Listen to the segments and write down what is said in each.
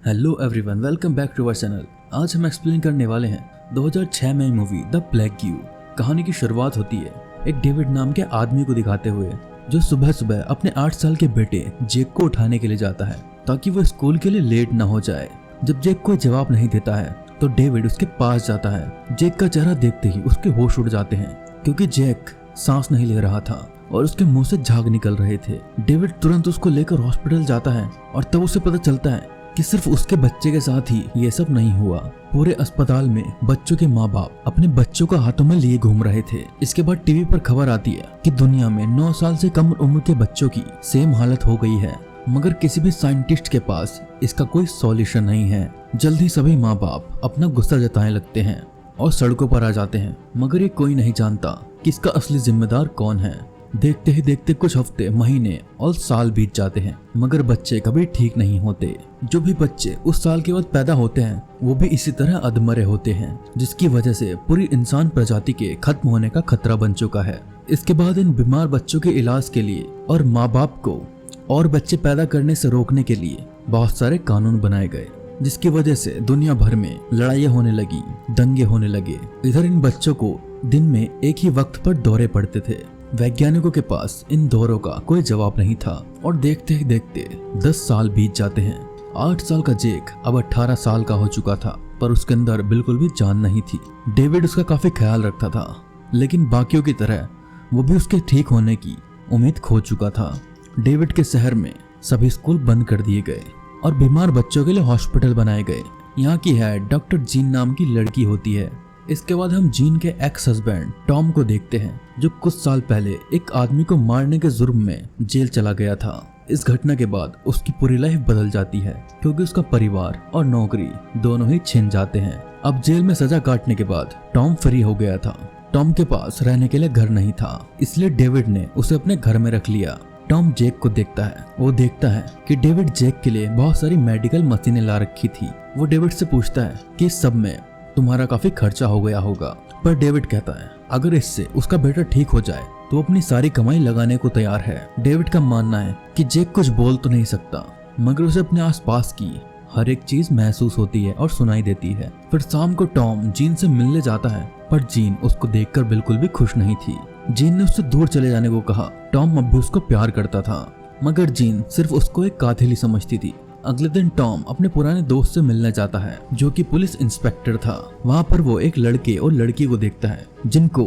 Hello everyone, welcome back to our channel. आज हम explain करने वाले हैं 2006 में मूवी द प्लेग क्यू। कहानी की शुरुआत होती है एक डेविड नाम के आदमी को दिखाते हुए, जो सुबह सुबह अपने 8 साल के बेटे जेक को उठाने के लिए जाता है ताकि वो स्कूल के लिए लेट ना हो जाए। जब जेक कोई जवाब नहीं देता है तो डेविड उसके पास जाता है। जेक का चेहरा देखते ही उसके होश उड़ जाते हैं क्योंकि जेक सांस नहीं ले रहा था और उसके मुंह से झाग निकल रहे थे। डेविड तुरंत उसको लेकर हॉस्पिटल जाता है और तब उसे पता चलता है कि सिर्फ उसके बच्चे के साथ ही ये सब नहीं हुआ। पूरे अस्पताल में बच्चों के माँ बाप अपने बच्चों को हाथों में लिए घूम रहे थे। इसके बाद टीवी पर खबर आती है कि दुनिया में 9 साल से कम उम्र के बच्चों की सेम हालत हो गई है, मगर किसी भी साइंटिस्ट के पास इसका कोई सॉल्यूशन नहीं है। जल्द ही सभी माँ बाप अपना गुस्सा जताने लगते हैं और सड़कों पर आ जाते हैं, मगर ये कोई नहीं जानता कि इसका असली जिम्मेदार कौन है। देखते ही देखते कुछ हफ्ते, महीने और साल बीत जाते हैं, मगर बच्चे कभी ठीक नहीं होते। जो भी बच्चे उस साल के बाद पैदा होते हैं वो भी इसी तरह अधमरे होते हैं, जिसकी वजह से पूरी इंसान प्रजाति के खत्म होने का खतरा बन चुका है। इसके बाद इन बीमार बच्चों के इलाज के लिए और माँ बाप को और बच्चे पैदा करने से रोकने के लिए बहुत सारे कानून बनाए गए, जिसकी वजह से दुनिया भर में लड़ाइयाँ होने लगी, दंगे होने लगे। इधर इन बच्चों को दिन में एक ही वक्त पर दौरे पड़ते थे। वैज्ञानिकों के पास इन दौरों का कोई जवाब नहीं था और देखते ही देखते 10 साल बीत जाते हैं। 8 साल का जेक अब 18 साल का हो चुका था, पर उसके अंदर बिल्कुल भी जान नहीं थी। डेविड उसका काफी ख्याल रखता था, लेकिन बाकियों की तरह वो भी उसके ठीक होने की उम्मीद खो चुका था। डेविड के शहर में सभी स्कूल बंद कर दिए गए और बीमार बच्चों के लिए हॉस्पिटल बनाए गए। यहाँ की हेड डॉक्टर जीन नाम की लड़की होती है। इसके बाद हम जीन के एक्स हस्बैंड टॉम को देखते हैं, जो कुछ साल पहले एक आदमी को मारने के जुर्म में जेल चला गया था। इस घटना के बाद उसकी पूरी लाइफ बदल जाती है क्योंकि उसका परिवार और नौकरी दोनों ही छिन जाते हैं। अब जेल में सजा काटने के बाद टॉम फ्री हो गया था। टॉम के पास रहने के लिए घर नहीं था, इसलिए डेविड ने उसे अपने घर में रख लिया। टॉम जेक को देखता है। वो देखता है कि डेविड जेक के लिए बहुत सारी मेडिकल मशीनें ला रखी थी। वो डेविड से पूछता है कि इस सब में तुम्हारा काफी खर्चा हो गया होगा, पर डेविड कहता है अगर इससे उसका बेटा ठीक हो जाए तो अपनी सारी कमाई लगाने को तैयार है। डेविड का मानना है कि जेक कुछ बोल तो नहीं सकता, मगर उसे अपने आसपास की हर एक चीज महसूस होती है और सुनाई देती है। फिर शाम को टॉम जीन से मिलने जाता है, पर जीन उसको देखकर बिल्कुल भी खुश नहीं थी। जीन ने उससे दूर चले जाने को कहा। टॉम अब भी उसको प्यार करता था, मगर जीन सिर्फ उसको एक कातिल ही समझती थी। अगले दिन टॉम अपने पुराने दोस्त से मिलने जाता है, जो कि पुलिस इंस्पेक्टर था। वहाँ पर वो एक लड़के और लड़की को देखता है, जिनको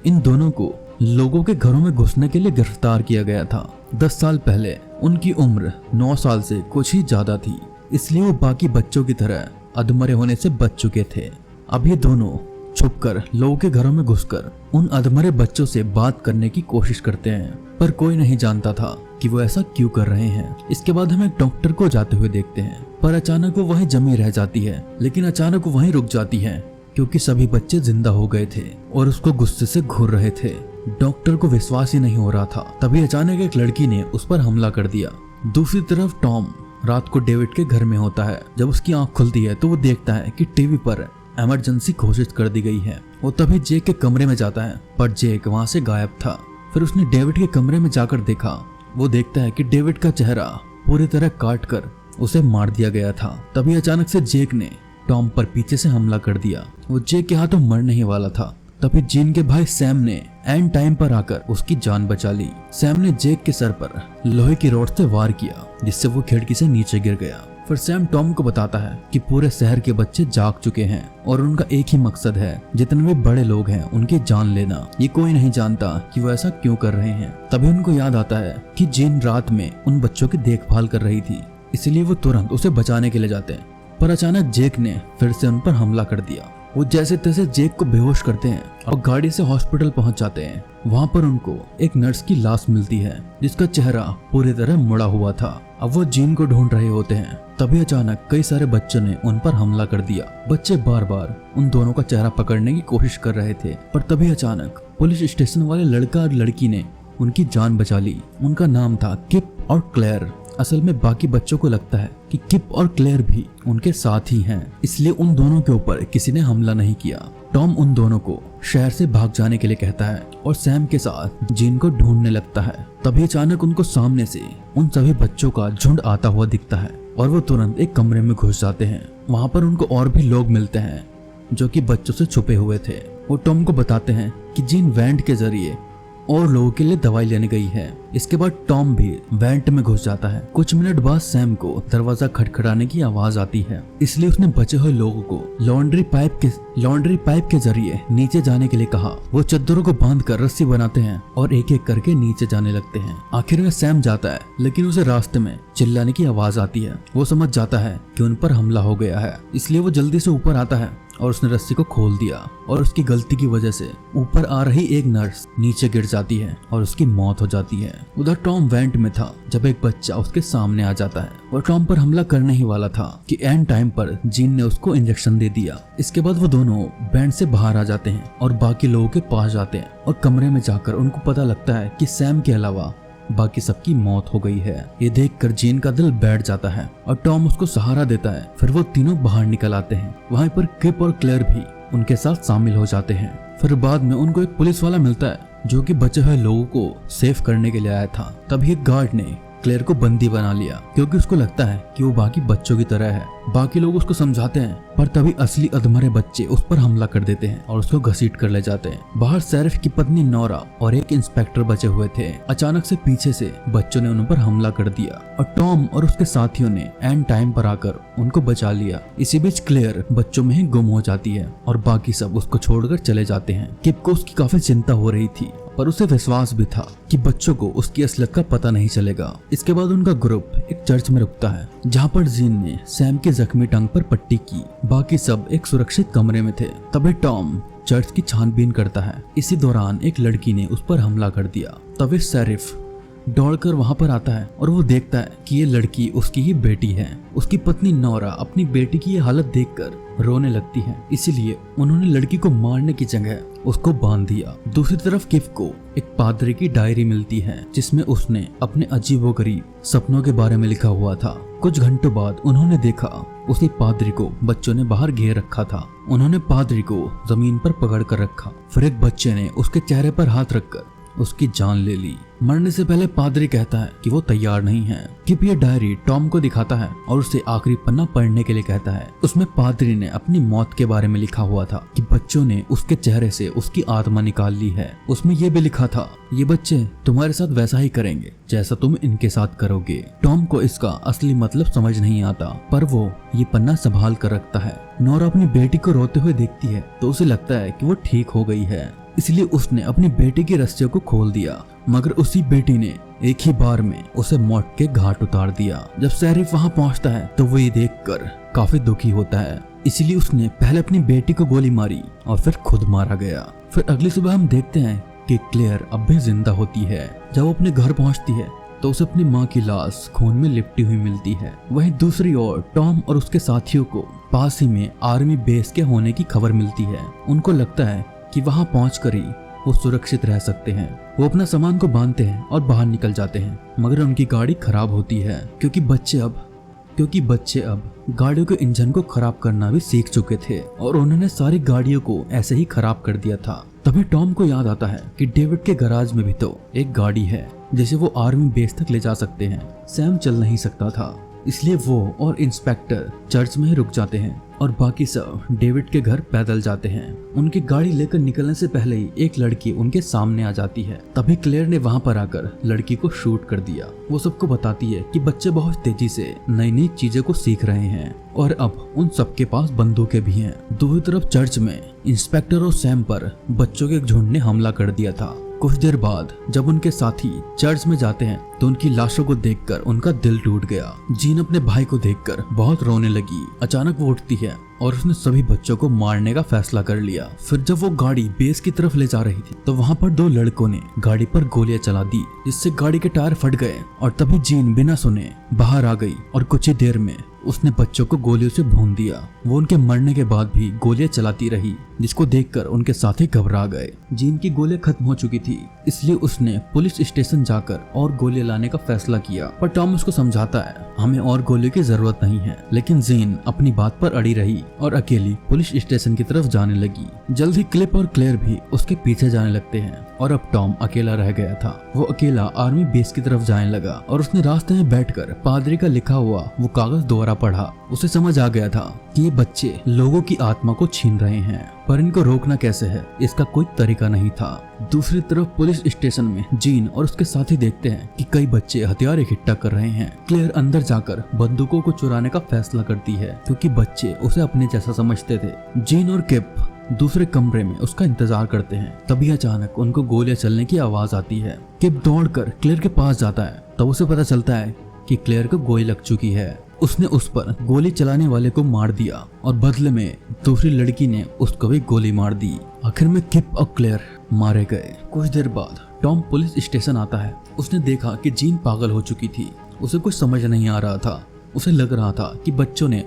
इन दोनों को लोगों के घरों में घुसने के लिए गिरफ्तार किया गया था। 10 साल पहले उनकी उम्र 9 साल से कुछ ही ज्यादा थी, इसलिए वो बाकी बच्चों की तरह अधमरे होने से बच चुके थे। अब ये दोनों छुपकर लोगों के घरों में घुसकर उन अधमरे बच्चों से बात करने की कोशिश करते हैं, पर कोई नहीं जानता था कि वो ऐसा क्यों कर रहे हैं। इसके बाद हम एक डॉक्टर को जाते हुए देखते हैं, पर अचानक वो वहीं जमी रह जाती है। लेकिन अचानक वो वहीं रुक जाती है क्योंकि सभी बच्चे जिंदा हो गए थे और उसको गुस्से से घूर रहे थे। डॉक्टर को विश्वास ही नहीं हो रहा था। तभी अचानक एक लड़की ने उस पर हमला कर दिया। दूसरी तरफ टॉम रात को डेविड के घर में होता है। जब उसकी आंख खुलती है तो वो देखता है कि टीवी पर इमरजेंसी घोषित कर दी गई है। वो तभी जेक के कमरे में जाता है, पर जेक वहां से गायब था। फिर उसने डेविड के कमरे में जाकर देखा। वो देखता है कि डेविड का चेहरा पूरी तरह काट कर उसे मार दिया गया था। तभी अचानक से जेक ने टॉम पर पीछे से हमला कर दिया। वो जेक के हाथों मरने ही वाला था। तभी जीन के भाई सैम ने एंड टाइम पर आकर उसकी जान बचा ली। सैम ने जेक के सर पर लोहे की रॉड से वार किया, जिससे वो खिड़की से नीचे गिर गया। फिर सैम टॉम को बताता है कि पूरे शहर के बच्चे जाग चुके हैं और उनका एक ही मकसद है, जितने भी बड़े लोग हैं उनकी जान लेना। ये कोई नहीं जानता कि वो ऐसा क्यों कर रहे हैं। तभी उनको याद आता है कि जीन रात में उन बच्चों की देखभाल कर रही थी, इसलिए वो तुरंत उसे बचाने के लिए जाते हैं। पर अचानक जेक ने फिर से उन पर हमला कर दिया। वो जैसे तैसे जेक को बेहोश करते हैं और गाड़ी से हॉस्पिटल पहुंच जाते हैं। वहां पर उनको एक नर्स की लाश मिलती है, जिसका चेहरा पूरी तरह मुड़ा हुआ था। अब वो जीन को ढूंढ रहे होते हैं। तभी अचानक कई सारे बच्चों ने उन पर हमला कर दिया। बच्चे बार बार उन दोनों का चेहरा पकड़ने की कोशिश कर रहे थे, पर तभी अचानक पुलिस स्टेशन वाले लड़का और लड़की ने उनकी जान बचा ली। उनका नाम था किप और क्लेयर। असल में बाकी बच्चों को लगता है कि किप और क्लेयर भी उनके साथ ही हैं, इसलिए उन दोनों के ऊपर किसी ने हमला नहीं किया। टॉम उन दोनों को शहर से भाग जाने के लिए कहता है और सैम के साथ जीन को ढूंढने लगता है। तभी अचानक उनको सामने से उन सभी बच्चों का झुंड आता हुआ दिखता है। और वो तुरंत एक कमरे में घुस जाते हैं। वहाँ पर उनको और भी लोग मिलते हैं जो कि बच्चों से छुपे हुए थे। वो टॉम को बताते हैं कि जीन वैंट के जरिए और लोगों के लिए दवाई लेने गई है। इसके बाद टॉम भी वैंट में घुस जाता है। कुछ मिनट बाद सैम को दरवाजा खटखटाने की आवाज आती है, इसलिए उसने बचे हुए लोगों को लॉन्ड्री पाइप के जरिए नीचे जाने के लिए कहा। वो चद्दरों को बांध कर रस्सी बनाते हैं और एक एक करके नीचे जाने लगते हैं। आखिर में सैम जाता है, लेकिन उसे रास्ते में चिल्लाने की आवाज आती है। वो समझ जाता है कि उन पर हमला हो गया है, इसलिए वो जल्दी से ऊपर आता है और उसने रस्सी को खोल दिया और उसकी गलती की वजह से ऊपर आ रही एक नर्स नीचे गिर जाती है और उसकी मौत हो जाती है। उधर टॉम वैंट में था जब एक बच्चा उसके सामने आ जाता है। वो टॉम पर हमला करने ही वाला था कि एंड टाइम पर जीन ने उसको इंजेक्शन दे दिया। इसके बाद वो दोनों बैंड से बाहर आ जाते हैं और बाकी लोगों के पास जाते हैं और कमरे में जाकर उनको पता लगता है कि सैम के अलावा बाकी सबकी मौत हो गई है। ये देखकर जीन का दिल बैठ जाता है और टॉम उसको सहारा देता है। फिर वो तीनों बाहर निकल आते हैं। वहीं पर किप और क्लेयर भी उनके साथ शामिल हो जाते हैं। फिर बाद में उनको एक पुलिस वाला मिलता है जो कि बचे हुए लोगों को सेव करने के लिए आया था। तभी एक गार्ड ने क्लेयर को बंदी बना लिया क्योंकि उसको लगता है कि वो बाकी बच्चों की तरह है। बाकी लोग उसको समझाते हैं, पर तभी असली अधमरे बच्चे उस पर हमला कर देते हैं और उसको घसीट कर ले जाते हैं। बाहर शेरिफ की पत्नी नोरा और एक इंस्पेक्टर बचे हुए थे। अचानक से पीछे से बच्चों ने उन पर हमला कर दिया और टॉम और उसके साथियों ने एंड टाइम पर आकर उनको बचा लिया। इसी बीच क्लेयर बच्चों में ही गुम हो जाती है और बाकी सब उसको छोड़कर चले जाते हैं। किप को उसकी काफी चिंता हो रही थी, पर उसे विश्वास भी था कि बच्चों को उसकी असलियत का पता नहीं चलेगा। इसके बाद उनका ग्रुप एक चर्च में रुकता है जहाँ पर जीन ने सैम की जख्मी टांग पर पट्टी की। बाकी सब एक सुरक्षित कमरे में थे। तभी टॉम चर्च की छानबीन करता है। इसी दौरान एक लड़की ने उस पर हमला कर दिया। तभी शेरिफ दौड़कर वहां पर आता है और वो देखता है कि ये लड़की उसकी ही बेटी है। उसकी पत्नी नोरा अपनी बेटी की ये हालत देखकर रोने लगती है, इसीलिए उन्होंने लड़की को मारने की जगह उसको बांध दिया। दूसरी तरफ किप को एक पादरी की डायरी मिलती है जिसमें उसने अपने अजीबोगरीब सपनों के बारे में लिखा हुआ था। कुछ घंटों बाद उन्होंने देखा उसी पादरी को बच्चों ने बाहर घेर रखा था। उन्होंने पादरी को जमीन पर पकड़ कर रखा। फिर एक बच्चे ने उसके चेहरे पर हाथ रखकर उसकी जान ले ली। मरने से पहले पादरी कहता है कि वो तैयार नहीं है। किप ये डायरी टॉम को दिखाता है और उसे आखिरी पन्ना पढ़ने के लिए कहता है। उसमें पादरी ने अपनी मौत के बारे में लिखा हुआ था कि बच्चों ने उसके चेहरे से उसकी आत्मा निकाल ली है। उसमें ये भी लिखा था, ये बच्चे तुम्हारे साथ वैसा ही करेंगे जैसा तुम इनके साथ करोगे। टॉम को इसका असली मतलब समझ नहीं आता, पर वो ये पन्ना संभाल कर रखता है। नोरा अपनी बेटी को रोते हुए देखती है तो उसे लगता है कि वो ठीक हो गई है, इसलिए उसने अपनी बेटी की रस्सियों को खोल दिया। मगर उसी बेटी ने एक ही बार में उसे मौत के घाट उतार दिया। जब शेरिफ वहां पहुंचता है तो वो ये देखकर काफी दुखी होता है, इसलिए उसने पहले अपनी बेटी को गोली मारी और फिर खुद मारा गया। फिर अगली सुबह हम देखते हैं कि क्लेयर अब भी जिंदा होती है। जब वो अपने घर पहुंचती है तो उसे अपनी माँ की लाश खून में लिपटी हुई मिलती है। वहीं दूसरी ओर टॉम और उसके साथियों को पास ही में आर्मी बेस के होने की खबर मिलती है। उनको लगता है कि वहां पहुंचकर ही वो सुरक्षित रह सकते हैं। वो अपना सामान को बांधते हैं और बाहर निकल जाते हैं, मगर उनकी गाड़ी खराब होती है क्योंकि बच्चे अब गाड़ियों के इंजन को खराब करना भी सीख चुके थे और उन्होंने सारी गाड़ियों को ऐसे ही खराब कर दिया था। तभी टॉम को याद आता है कि डेविड के गैराज में भी तो एक गाड़ी है जिसे वो आर्मी बेस तक ले जा सकते हैं। सैम चल नहीं सकता था, इसलिए वो और इंस्पेक्टर चर्च में ही रुक जाते हैं और बाकी सब डेविड के घर पैदल जाते हैं। उनकी गाड़ी लेकर निकलने से पहले ही एक लड़की उनके सामने आ जाती है। तभी क्लेयर ने वहां पर आकर लड़की को शूट कर दिया। वो सबको बताती है कि बच्चे बहुत तेजी से नई नई चीजें को सीख रहे हैं और अब उन सबके पास बंदूकें भी हैं। दूसरी तरफ चर्च में इंस्पेक्टर और सैम पर बच्चों के एक झुंड ने हमला कर दिया था। कुछ देर बाद जब उनके साथी चर्च में जाते हैं तो उनकी लाशों को देखकर उनका दिल टूट गया। जीन अपने भाई को देखकर बहुत रोने लगी। अचानक वो उठती है और उसने सभी बच्चों को मारने का फैसला कर लिया। फिर जब वो गाड़ी बेस की तरफ ले जा रही थी तो वहाँ पर दो लड़कों ने गाड़ी पर गोलियां चला दी, जिससे गाड़ी के टायर फट गए और तभी जीन बिना सुने बाहर आ गई और कुछ ही देर में उसने बच्चों को गोलियों से भून दिया। वो उनके मरने के बाद भी गोलियां चलाती रही, जिसको देखकर उनके साथी घबरा गए। जीन की गोलियां खत्म हो चुकी थी, इसलिए उसने पुलिस स्टेशन जाकर और गोलियां लाने का फैसला किया। पर टॉम उसको समझाता है हमें और गोलियों की जरूरत नहीं है, लेकिन जीन अपनी बात पर अड़ी रही और अकेली पुलिस स्टेशन की तरफ जाने लगी। जल्द ही क्लिप और क्लेयर भी उसके पीछे जाने लगते हैं और अब टॉम अकेला रह गया था। वो अकेला आर्मी बेस की तरफ जाने लगा और उसने रास्ते में बैठकर पादरी का लिखा हुआ वो कागज दोबारा पढ़ा। उसे समझ आ गया था कि ये बच्चे लोगों की आत्मा को छीन रहे हैं, पर इनको रोकना कैसे है इसका कोई तरीका नहीं था। दूसरी तरफ पुलिस स्टेशन में जीन और उसके साथी देखते हैं कि कई बच्चे हथियार इकट्ठा कर रहे हैं। क्लेयर अंदर जाकर बंदूकों को चुराने का फैसला करती है क्योंकि बच्चे उसे अपने जैसा समझते थे। जीन और किप दूसरे कमरे में उसका इंतजार करते हैं। तभी अचानक उनको गोलियां चलने की आवाज आती है। किप दौड़कर क्लेयर के पास जाता है, तब उसे पता चलता है कि क्लेयर को गोली लग चुकी है। उसने उस पर गोली चलाने वाले को मार दिया और बदले में दूसरी लड़की ने उसको भी गोली मार दी। आखिर में किप और क्लेयर मारे गए। कुछ देर बाद टॉम पुलिस स्टेशन आता है। उसने देखा कि जीन पागल हो चुकी थी। उसे कुछ समझ नहीं आ रहा था। उसे लग रहा था कि बच्चों ने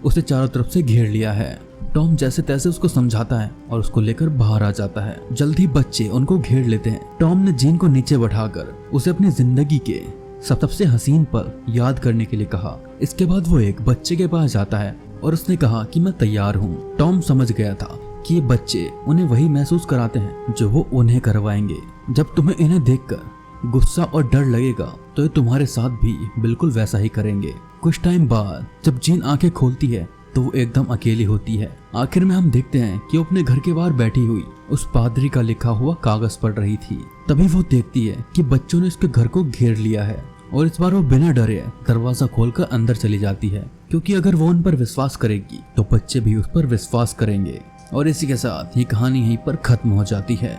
उसे चारों तरफ से घेर लिया है। टॉम जैसे तैसे उसको समझाता है और उसको लेकर बाहर आ जाता है। जल्द ही बच्चे उनको घेर लेते हैं। टॉम ने जीन को नीचे बैठाकर उसे अपनी जिंदगी के सबसे हसीन पल याद करने के लिए कहा। इसके बाद वो एक बच्चे के पास जाता है और उसने कहा कि मैं तैयार हूँ। टॉम समझ गया था कि ये बच्चे उन्हें वही महसूस कराते हैं जो वो उन्हें करवाएंगे। जब तुम्हें इन्हें देखकर गुस्सा और डर लगेगा तो ये तुम्हारे साथ भी बिल्कुल वैसा ही करेंगे। कुछ टाइम बाद जब जीन आंखें खोलती है तो वो एकदम अकेली होती है। आखिर में हम देखते हैं कि वो अपने घर के बाहर बैठी हुई उस पादरी का लिखा हुआ कागज पढ़ रही थी। तभी वो देखती है कि बच्चों ने उसके घर को घेर लिया है और इस बार वो बिना डरे दरवाजा खोलकर अंदर चली जाती है, क्योंकि अगर वो उन पर विश्वास करेगी तो बच्चे भी उस पर विश्वास करेंगे। और इसी के साथ ये कहानी यहीं पर खत्म हो जाती है।